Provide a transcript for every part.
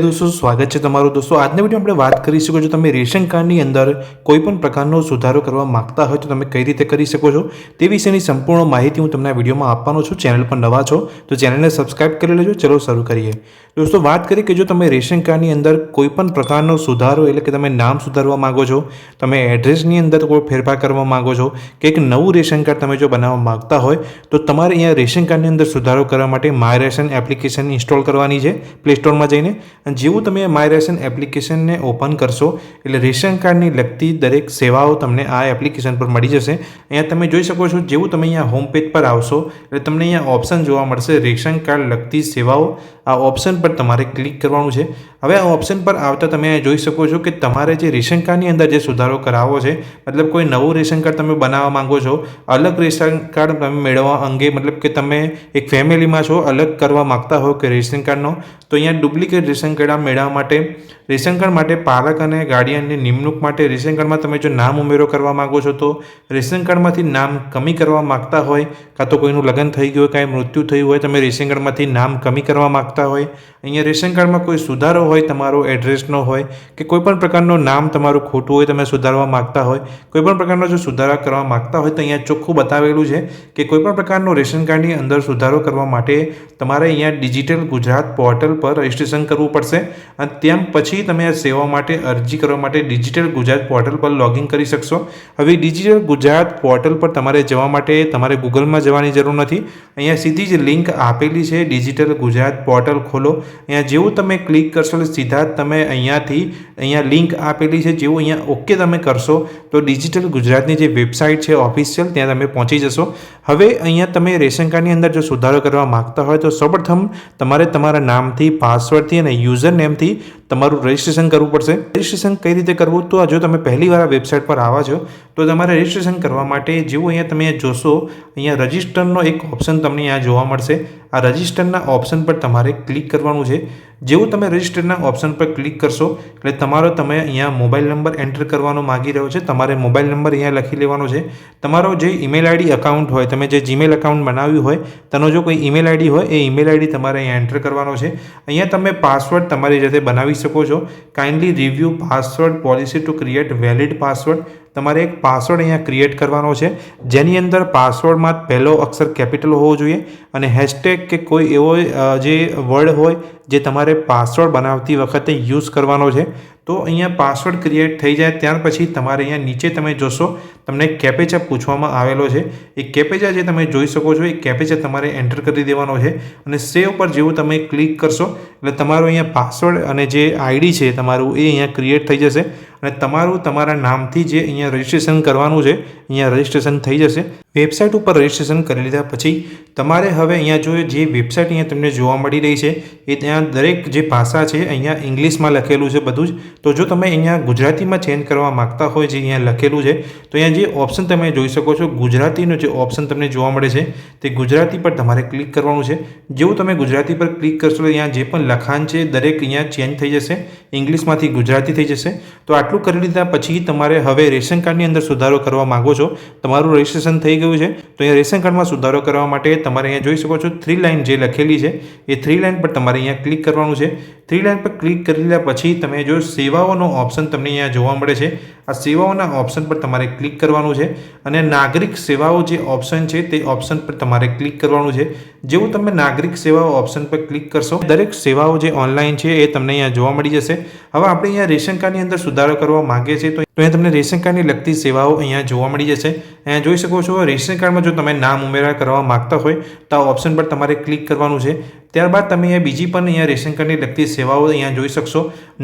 दोस्तों स्वागत है तमाરું दोस्तों આજના વિડિયો આપણે વાત કરીશું કે જો તમે રેશન કાર્ડની અંદર કોઈ પણ પ્રકારનો સુધારો કરવા માંગતા હોય તો તમે કઈ રીતે કરી શકો છો તે વિશેની સંપૂર્ણ માહિતી હું તમને આ વિડિયોમાં આપવાનો છું। ચેનલ પર નવા છો તો ચેનલને સબસ્ક્રાઇબ કરી લેજો। ચલો શરૂ કરીએ। दोस्तों बात करिए कि जो તમે રેશન કાર્ડની અંદર કોઈ પણ પ્રકારનો સુધારો એટલે કે તમે નામ સુધારવા માંગો છો, તમે એડ્રેસની અંદર કોઈ ફેરફાર કરવા માંગો છો કે એક નવું રેશન કાર્ડ તમે જો બનાવવા માંગતા હોય તો તમારે અહીંયા રેશન કાર્ડની અંદર સુધારો કરવા માટે માય રેશન એપ્લિકેશન ઇન્સ્ટોલ કરવાની છે પ્લે સ્ટોરમાં જઈને। અને જેવું તમે માય રેશન એપ્લિકેશનને ઓપન કરશો એટલે રેશન કાર્ડની લગતી દરેક સેવાઓ તમને આ એપ્લિકેશન પર મળી જશે। અહીંયા તમે જોઈ શકો છો જેવું તમે અહીંયા હોમ પેજ પર આવશો એટલે તમને અહીંયા ઓપ્શન જોવા મળશે રેશન કાર્ડ લગતી સેવાઓ। આ ઓપ્શન પર તમારે ક્લિક કરવાનું છે। હવે આ ઓપ્શન પર આવતા તમે જોઈ શકો છો કે તમારે જે રેશન કાર્ડની અંદર જે સુધારો કરાવવો છે, મતલબ કોઈ નવું રેશન કાર્ડ તમે બનાવવા માંગો છો, અલગ રેશન કાર્ડ તમે મેળવવા અંગે મતલબ કે તમે એક ફેમિલીમાં છો, અલગ કરવા માગતા હો કે રેશન કાર્ડનો તો અહીંયા ડુપ્લિકેટ રેશન કાર્ડ મેળવવા માટે રેશન કાર્ડ માટે પાલક અને ગાર્ડિયનની નિમણૂક માટે રેશન કાર્ડમાં તમે જો નામ ઉમેરો કરવા માગો છો તો રેશન કાર્ડમાંથી નામ કમી કરવા માગતા હોય કાં તો કોઈનું લગ્ન થઈ ગયું હોય, કાંઈ મૃત્યુ થયું હોય, તમે રેશન કાર્ડમાંથી નામ કમી કરવા માગતા હોય, અહીંયા રેશન કાર્ડમાં કોઈ સુધારો હોય, તમારો એડ્રેસનો હોય કે કોઈ પણ પ્રકારનું નામ તમારું ખોટું હોય, તમે સુધારવા માગતા હોય, કોઈ પણ પ્રકારનો જો સુધારા કરવા માગતા હોય તો અહીંયા ચોખ્ખું બતાવેલું છે કે કોઈ પણ પ્રકારનો રેશન કાર્ડની અંદર સુધારો કરવા માટે તમારે અહીંયા ડિજિટલ ગુજરાત પોર્ટલ પર રજિસ્ટ્રેશન કરવું પડશે અને તેમ પછી તમે આ સેવા માટે અરજી કરવા માટે ડિજિટલ ગુજરાત પોર્ટલ પર લોગિન કરી શકશો। હવે ડિજિટલ ગુજરાત પોર્ટલ પર તમારે જવા માટે તમારે ગૂગલમાં જવાની જરૂર નથી। અહીંયા સીધી જ લિંક આપેલી છે ડિજિટલ ગુજરાત પોર્ટલ ખોલો। અહીંયા જેવું તમે ક્લિક કરશો એટલે સીધા જ તમે અહીંયા લિંક આપેલી છે, જેવું અહીંયા ઓકે તમે કરશો તો ડિજિટલ ગુજરાતની જે વેબસાઇટ છે ઓફિશિયલ ત્યાં તમે પહોંચી જશો। હવે અહીંયા તમે રેશન કાર્ડની અંદર જો સુધારો કરવા માગતા હોય તો સૌપ્રથમ તમારે તમારા નામથી, પાસવર્ડથી અને યુઝર નેમથી તમારું રજિસ્ટ્રેશન કરવું પડશે। રજિસ્ટ્રેશન કઈ રીતે કરવું તો જો તમે પહેલી વાર આ વેબસાઇટ પર આવ્યા છો તો તમારે રજિસ્ટ્રેશન કરવા માટે જેવું અહીંયા તમે જોશો અહીંયા રજિસ્ટરનો એક ઓપ્શન તમને અહીંયા જોવા મળશે। આ રજિસ્ટરના ઓપ્શન પર તમારે ક્લિક કરવાનું છે। જેવું તમે રજિસ્ટરના ઓપ્શન પર ક્લિક કરશો એટલે તમે અહીંયા મોબાઈલ નંબર એન્ટર કરવાનો માગી રહ્યો છે। તમારે મોબાઈલ નંબર અહીંયા લખી લેવાનો છે। તમારો જે ઈમેલ આઈડી અકાઉન્ટ હોય, તમે જે જીમેલ અકાઉન્ટ બનાવ્યું હોય તેનો જો કોઈ ઈમેલ આઈડી હોય એ ઈમેલ આઈડી તમારે અહીંયા એન્ટર કરવાનો છે। અહીંયા તમે પાસવર્ડ તમારી રીતે બનાવી શકો છો। Kindly review password policy to create valid password, તમારે એક પાસવર્ડ અહીંયા ક્રિએટ કરવાનો છે જેની અંદર પાસવર્ડમાં પહેલો અક્ષર કેપિટલ હોવો જોઈએ અને હેશટેગ કે કોઈ એવો જે વર્ડ હોય જે તમારે પાસવર્ડ બનાવતી વખતે યુઝ કરવાનો છે। તો અહીંયા પાસવર્ડ ક્રિએટ થઈ જાય ત્યાર પછી તમારે અહીંયા નીચે તમે જોશો તમને કેપેચા પૂછવામાં આવેલો છે। એ કેપેચા જે તમે જોઈ શકો છો એ કેપેચા તમારે એન્ટર કરી દેવાનો છે અને સેવ પર જેવું તમે ક્લિક કરશો એટલે તમારો અહીંયા પાસવર્ડ અને જે આઈડી છે તમારું એ અહીંયા ક્રિએટ થઈ જશે અને તમારું તમારા નામથી જે અહીંયા રજિસ્ટ્રેશન કરવાનું છે અહીંયા રજિસ્ટ્રેશન થઈ જશે। વેબસાઇટ ઉપર રજિસ્ટ્રેશન કરી લીધા પછી તમારે હવે અહીંયા જો જે વેબસાઇટ અહીંયા તમને જોવા મળી રહી છે એ ત્યાં દરેક જે ભાષા છે અહીંયા ઇંગ્લિશમાં લખેલું છે બધું જ। તો જો તમે અહીંયા ગુજરાતીમાં ચેન્જ કરવા માગતા હોય જે અહીંયા લખેલું છે તો અહીંયા જે ઓપ્શન તમે જોઈ શકો છો ગુજરાતીનો જે ઓપ્શન તમને જોવા મળે છે તે ગુજરાતી પર તમારે ક્લિક કરવાનું છે। જેવું તમે ગુજરાતી પર ક્લિક કરશો તો અહીંયા જે પણ લખાણ છે દરેક અહીંયા ચેન્જ થઈ જશે, ઇંગ્લિશમાંથી ગુજરાતી થઈ જશે। તો આટલું કરી લીધા પછી તમારે હવે રેશન કાર્ડની અંદર સુધારો કરવા માગો છો, તમારું રજિસ્ટ્રેશન થઈ ગયું છે તો અહીંયા રેશન કાર્ડમાં સુધારો કરવા માટે તમારે અહીંયા જોઈ શકો છો 3 લાઇન જે લખેલી છે એ 3 લાઇન પર તમારે અહીંયા ક્લિક કરવાનું છે। 3 લાઇન પર ક્લિક કરી લીધા પછી તમે જો સેવાઓનો ઓપ્શન તમને અહીંયા જોવા મળે છે, આ સેવાઓના ઓપ્શન પર તમારે ક્લિક કરવાનું છે અને નાગરિક સેવાઓ જે ઓપ્શન છે તે ઓપ્શન પર તમારે ક્લિક કરવાનું છે। જેવું તમે નાગરિક સેવાઓ ઓપ્શન પર ક્લિક કરશો દરેક સેવાઓ જે ઓનલાઈન છે એ તમને અહીંયા જોવા મળી જશે। હવે આપણે અહીંયા રેશન કાર્ડની અંદર સુધારો કરવા માંગીએ છીએ તો અહીંયા તમને રેશન કાર્ડની લગતી સેવાઓ અહીંયા જોવા મળી જશે। અહીંયા જોઈ શકો છો રેશન કાર્ડમાં જો તમે નામ ઉમેરા કરવા માગતા હોય તો આ ઓપ્શન પર તમારે ક્લિક કરવાનું છે। ત્યારબાદ તમે અહીંયા બીજી પણ અહીંયા રેશન કાર્ડની લગતી સેવાઓ અહીંયા જોઈ શકશો।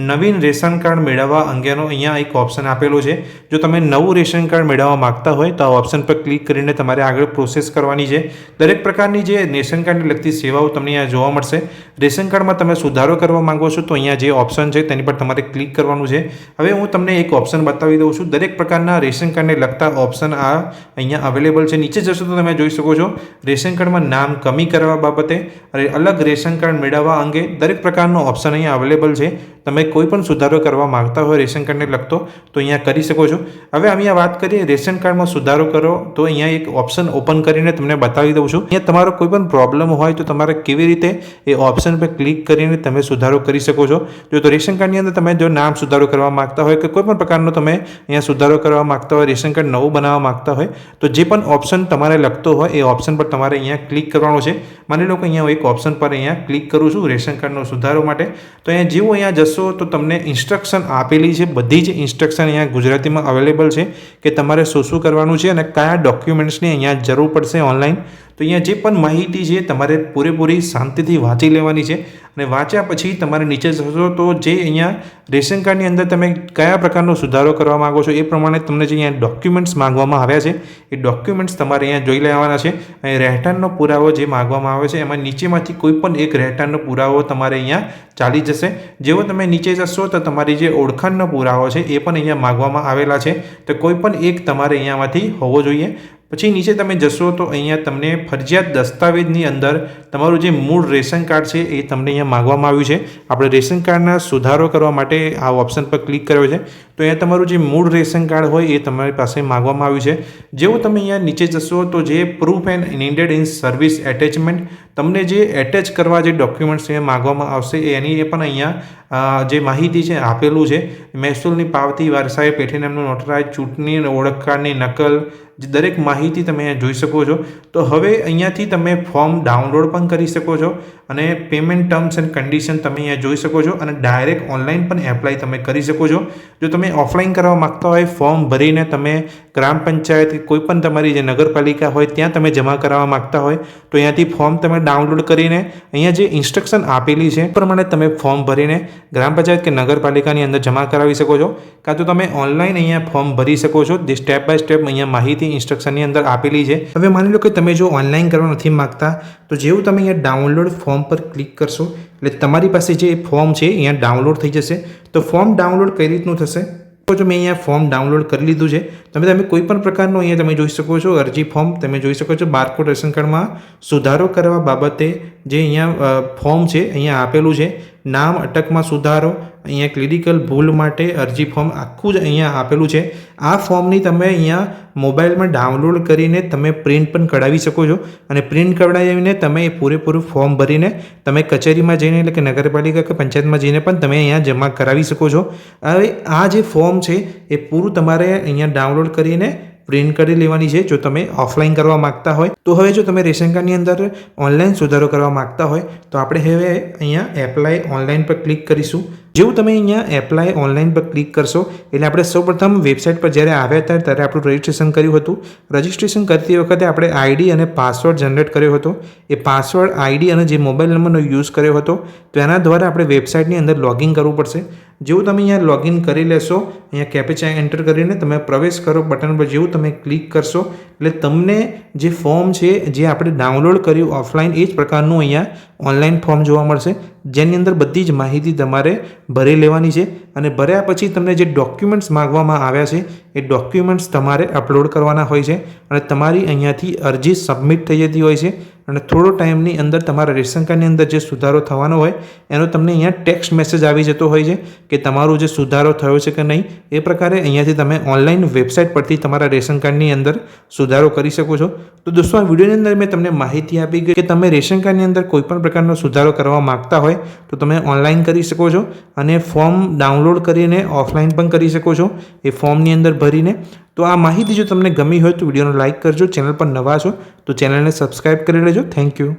નવીન રેશન કાર્ડ મેળવવા અંગેનો અહીંયા એક ઓપ્શન આપેલો છે। જો તમે નવું રેશન કાર્ડ મેળવવા માગતા હોય તો આ ઓપ્શન પર ક્લિક કરીને તમારે આગળ પ્રોસેસ કરવાની છે। દરેક પ્રકારની જે રેશન કાર્ડની લગતી સેવાઓ તમને અહીંયા જોવા મળશે। રેશન કાર્ડમાં તમે સુધારો કરવા માંગો છો તો અહીંયા જે ઓપ્શન છે તેની પર તમારે ક્લિક કરવાનું છે। હવે હું તમને એક ઓપ્શન બતાવી દઉં છું। દરેક પ્રકારના રેશન કાર્ડને લગતા ઓપ્શન આ અહીંયા અવેલેબલ છે। નીચે જશો તો તમે જોઈ શકો છો રેશન કાર્ડમાં નામ કમી કરવા બાબતે અને અલગ રેશન કાર્ડ મેળવવા અંગે દરેક પ્રકારનો ઓપ્શન અહીંયા અવેલેબલ છે। તમે કોઈ પણ સુધારો કરવા માંગતા હોય રેશન કાર્ડને લગતો તો અહીંયા કરી શકો છો। હવે અહીંયા વાત કરીએ રેશન કાર્ડમાં સુધારો કરો તો અહીંયા એક ઓપ્શન ઓપન કરીને તમને બતાવી દઉં છું। અહીંયા તમારો કોઈ પણ પ્રોબ્લેમ હોય તો તમારે કેવી રીતે એ ઓપ્શન પર ક્લિક કરીને તમે સુધારો કરી શકો છો। જો તો રેશન કાર્ડની અંદર તમે જો નામ સુધારો કરવા માંગતા હોય કે કોઈ પણ પ્રકારનો તમે અહીંયા સુધારો કરવા માંગતા હોય, રેશન કાર્ડ નવું બનાવવા માંગતા હોય તો જે પણ ઓપ્શન તમારે લગતો હોય એ ઓપ્શન પર તમારે અહીંયા ક્લિક કરવાનો છે। માની લો કે અહીંયા એક ઓપ્શન પર અહીંયા ક્લિક કરું છું રેશન કાર્ડનો સુધારો માટે, તો અહીંયા જેવું અહીંયા જશો તો તમને ઇન્સ્ટ્રક્શન આપેલી છે, બધી જ ઇન્સ્ટ્રક્શન અહીંયા ગુજરાતીમાં અવેલેબલ છે કે તમારે શું કરવાનું છે અને કયા ડોક્યુમેન્ટ્સની અહીંયા જરૂર પડશે ઓનલાઈન। તો અહીંયા જે પણ માહિતી છે તમારે પૂરેપૂરી શાંતિથી વાંચી લેવાની છે અને વાંચ્યા પછી તમારે નીચે જશો તો જે અહીંયા રેશન કાર્ડની અંદર તમે કયા પ્રકારનો સુધારો કરવા માગો છો એ પ્રમાણે તમને જે અહીંયા ડોક્યુમેન્ટ્સ માંગવામાં આવ્યા છે એ ડોક્યુમેન્ટ્સ તમારે અહીંયા જોઈ લેવાના છે। અહીં રહેઠાણનો પુરાવો જે માંગવામાં આવે છે એમાં નીચેમાંથી કોઈ પણ એક રહેઠાણનો પુરાવો તમારે અહીંયા ચાલી જશે। જેવો તમે નીચે જશો તો તમારી જે ઓળખાણનો પુરાવો છે એ પણ અહીંયા માંગવામાં આવેલા છે, તો કોઈ પણ એક તમારે અહીંયામાંથી હોવો જોઈએ। પછી નીચે તમે જશો તો અહીંયા તમને ફરજિયાત દસ્તાવેજની અંદર તમારું જે મૂળ રેશન કાર્ડ છે એ તમને અહીંયા માંગવામાં આવ્યું છે। આપણે રેશન કાર્ડના સુધારો કરવા માટે આ ઓપ્શન પર ક્લિક કર્યો છે તો અહીંયા તમારું જે મૂળ રેશન કાર્ડ હોય એ તમારી પાસે માંગવામાં આવ્યું છે। જેવું તમે અહીંયા નીચે જશો તો જે proof and needed in service attachment, તમને જે એટેચ કરવા જે ડોક્યુમેન્ટ્સ અહીંયા માંગવામાં આવશે એની એ પણ અહીંયા જે માહિતી છે આપેલું છે। મહેસૂલની પાવતી, વારસાઈ, પેઢીનામનું નોટરાઇઝ, ચૂંટણી અને ઓળખ કાર્ડની નકલ, જે દરેક માહિતી તમે અહીંયા જોઈ શકો છો। તો હવે અહીંયાથી તમે ફોર્મ ડાઉનલોડ પણ કરી શકો છો અને પેમેન્ટ ટર્મ્સ એન્ડ કન્ડિશન તમે અહીંયા જોઈ શકો છો અને ડાયરેક્ટ ઓનલાઈન પણ એપ્લાય તમે કરી શકો છો। જો તમે ઓફલાઈન કરવા માગતા હોય, ફોર્મ ભરીને તમે ગ્રામ પંચાયત કે કોઈ પણ તમારી જે નગરપાલિકા હોય ત્યાં તમે જમા કરાવવા માગતા હોય તો અહીંયાથી ફોર્મ તમે ડાઉનલોડ કરીને અહીંયા જે ઇન્સ્ટ્રક્શન આપેલી છે એ પ્રમાણે તમે ફોર્મ ભરીને ગ્રામ પંચાયત કે નગરપાલિકાની અંદર જમા કરાવી શકો છો, કાં તો તમે ઓનલાઈન અહીંયા ફોર્મ ભરી શકો છો। જે સ્ટેપ બાય સ્ટેપ અહીંયા માહિતી ઇન્સ્ટ્રક્શનની અંદર આપેલી છે। હવે માની લો કે તમે જો ઓનલાઈન કરવા નથી માગતા તો જેવું તમે અહીંયા ડાઉનલોડ ફોર્મ પર ક્લિક કરશો એટલે તમારી પાસે જે ફોર્મ છે અહીંયા ડાઉનલોડ થઈ જશે। તો ફોર્મ ડાઉનલોડ કઈ રીતનું થશે તો મેં અહીંયા ફોર્મ ડાઉનલોડ કરી લીધું છે। તમે કોઈ પણ પ્રકારનું અહીંયા તમે જોઈ શકો છો અરજી ફોર્મ તમે જોઈ શકો છો। બારકોડ રેશન કાર્ડમાં સુધારો કરવા બાબતે જે અહીંયા ફોર્મ છે અહીંયા આપેલું છે, નામ અટકમાં સુધારો, અહીંયા ક્લિનિકલ ભૂલ માટે અરજી ફોર્મ આખું જ અહીંયા આપેલું છે। આ ફોર્મની તમે અહીંયા મોબાઈલમાં ડાઉનલોડ કરીને તમે પ્રિન્ટ પણ કઢાવી શકો છો અને પ્રિન્ટ કઢાવીને તમે એ પૂરેપૂરું ફોર્મ ભરીને તમે કચેરીમાં જઈને એટલે કે નગરપાલિકા કે પંચાયતમાં જઈને પણ તમે અહીંયા જમા કરાવી શકો છો। હવે આ જે ફોર્મ છે એ પૂરું તમારે અહીંયા ડાઉનલોડ કરીને પ્રિન્ટ કરી લેવાની છે જો તમે ઓફલાઈન કરવા માગતા હોય। તો હવે જો તમે રેશન કાર્ડની અંદર ઓનલાઈન સુધારો કરવા માગતા હોય તો આપણે હવે અહીંયા એપ્લાય ઓનલાઈન પર ક્લિક કરીશું। જેવું તમે અહીંયા એપ્લાય ઓનલાઈન પર ક્લિક કરશો એટલે આપણે સૌપ્રથમ વેબસાઇટ પર જ્યારે આવ્યા હતા ત્યારે આપણું રજિસ્ટ્રેશન કર્યું હતું। રજિસ્ટ્રેશન કરતી વખતે આપણે આઈડી અને પાસવર્ડ જનરેટ કર્યો હતો। એ પાસવર્ડ, આઈડી અને જે મોબાઈલ નંબરનો યુઝ કર્યો હતો તો એના દ્વારા આપણે વેબસાઇટની અંદર લોગિન કરવું પડશે। જેવું તમે અહીંયા લોગિન કરી લેશો, અહીંયા કેપ્ચા એન્ટર કરીને તમે પ્રવેશ કરો બટન પર જેવું તમે ક્લિક કરશો એટલે તમને જે ફોર્મ છે જે આપણે ડાઉનલોડ કર્યું ઓફલાઈન એ જ પ્રકારનું અહીંયા ઓનલાઈન ફોર્મ જોવા મળશે, જેની અંદર બધી જ માહિતી તમારે ભરી લેવાની છે અને ભર્યા પછી તમને જે ડોક્યુમેન્ટ્સ માંગવામાં આવ્યા છે એ ડોક્યુમેન્ટ્સ તમારે અપલોડ કરવાના હોય છે અને તમારી અહીંયાથી અરજી સબમિટ થઈ જતી હોય છે અને થોડો ટાઈમની અંદર તમારા રેશન કાર્ડની અંદર જે સુધારો થવાનો હોય એનો તમને અહીંયા ટેક્સ્ટ મેસેજ આવી જતો હોય છે કે તમારો જે સુધારો થયો છે કે નહીં। એ પ્રકારે અહીંયાથી તમે ઓનલાઈન વેબસાઇટ પરથી તમારા રેશન કાર્ડની અંદર સુધારો કરી શકો છો। તો દોસ્તો આ વિડીયોની અંદર મેં તમને માહિતી આપી કે તમે રેશન કાર્ડની અંદર કોઈ પણ પ્રકારનો સુધારો કરવા માગતા હોય તો તમે ઓનલાઈન કરી શકો છો અને ફોર્મ ડાઉનલોડ કરીને ઓફલાઈન પણ કરી શકો છો એ ફોર્મની અંદર ભરીને। તો આ માહિતી જો તમને ગમી હોય તો વિડીયોને લાઇક કરજો, ચેનલ પર નવા છો તો ચેનલને સબસ્ક્રાઈબ કરી લેજો। Thank you.